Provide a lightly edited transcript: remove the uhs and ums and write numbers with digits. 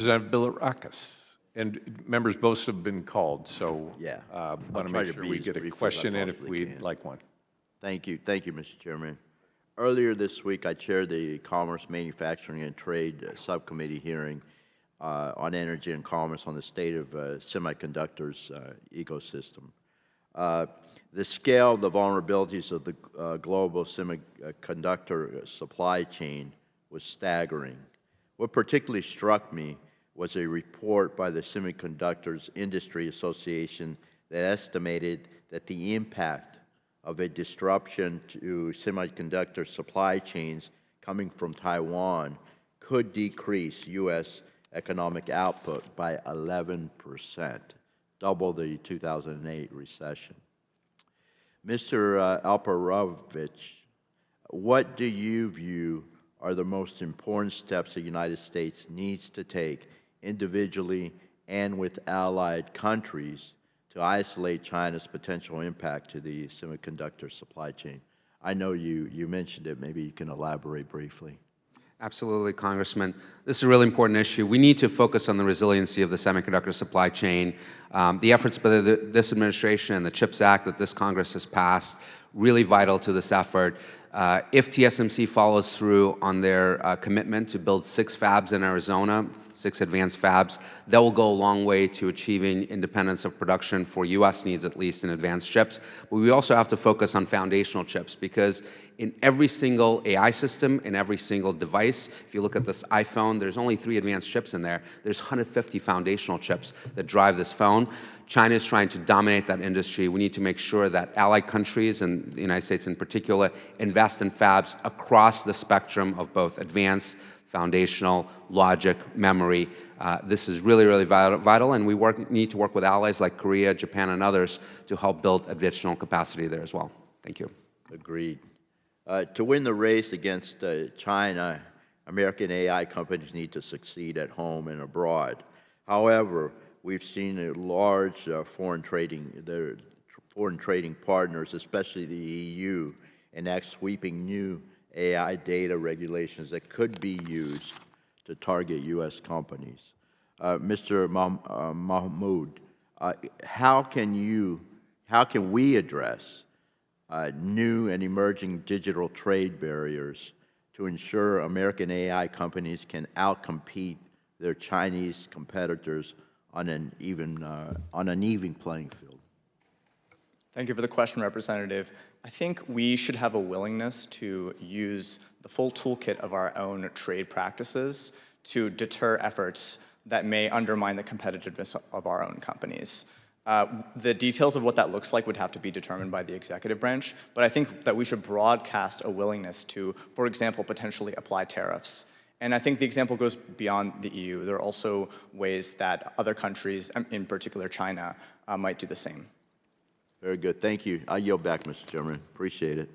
Representative Bilirakis. And members both have been called, so Yeah. want to make sure we get a question in if we'd like one. Thank you, Mr. Chairman. Earlier this week, I chaired the Commerce, Manufacturing, and Trade Subcommittee hearing on energy and commerce on the state of semiconductors ecosystem. The scale of the vulnerabilities of the global semiconductor supply chain was staggering. What particularly struck me was a report by the Semiconductors Industry Association that estimated that the impact of a disruption to semiconductor supply chains coming from Taiwan could decrease U.S. economic output by 11%, double the 2008 recession. Mr. Alperovich, what do you view are the most important steps the United States needs to take individually and with allied countries to isolate China's potential impact to the semiconductor supply chain? I know you mentioned it. Maybe you can elaborate briefly. Absolutely, Congressman. This is a really important issue. We need to focus on the resiliency of the semiconductor supply chain. The efforts by this administration and the CHIPS Act that this Congress has passed, really vital to this effort. If TSMC follows through on their commitment to build 6 fabs in Arizona, 6 advanced fabs, that will go a long way to achieving independence of production for U.S. needs, at least in advanced chips. But we also have to focus on foundational chips, because in every single AI system, in every single device, if you look at this iPhone, there's only 3 advanced chips in there. There's 150 foundational chips that drive this phone. China is trying to dominate that industry. We need to make sure that allied countries, and the United States in particular, invest in fabs across the spectrum of both advanced, foundational, logic, memory. This is really, really vital, and we need to work with allies like Korea, Japan, and others to help build additional capacity there as well. Thank you. Agreed. To win the race against China, American AI companies need to succeed at home and abroad. However, we've seen a large foreign trading partners, especially the EU, enact sweeping new AI data regulations that could be used to target U.S. companies. Mr. Mahmoud, how can we address new and emerging digital trade barriers to ensure American AI companies can outcompete their Chinese competitors on an even playing field? Thank you for the question, Representative. I think we should have a willingness to use the full toolkit of our own trade practices to deter efforts that may undermine the competitiveness of our own companies. The details of what that looks like would have to be determined by the executive branch, but I think that we should broadcast a willingness to, for example, potentially apply tariffs. And I think the example goes beyond the EU. There are also ways that other countries, in particular China, might do the same. Very good. Thank you. I yield back, Mr. Chairman. Appreciate it.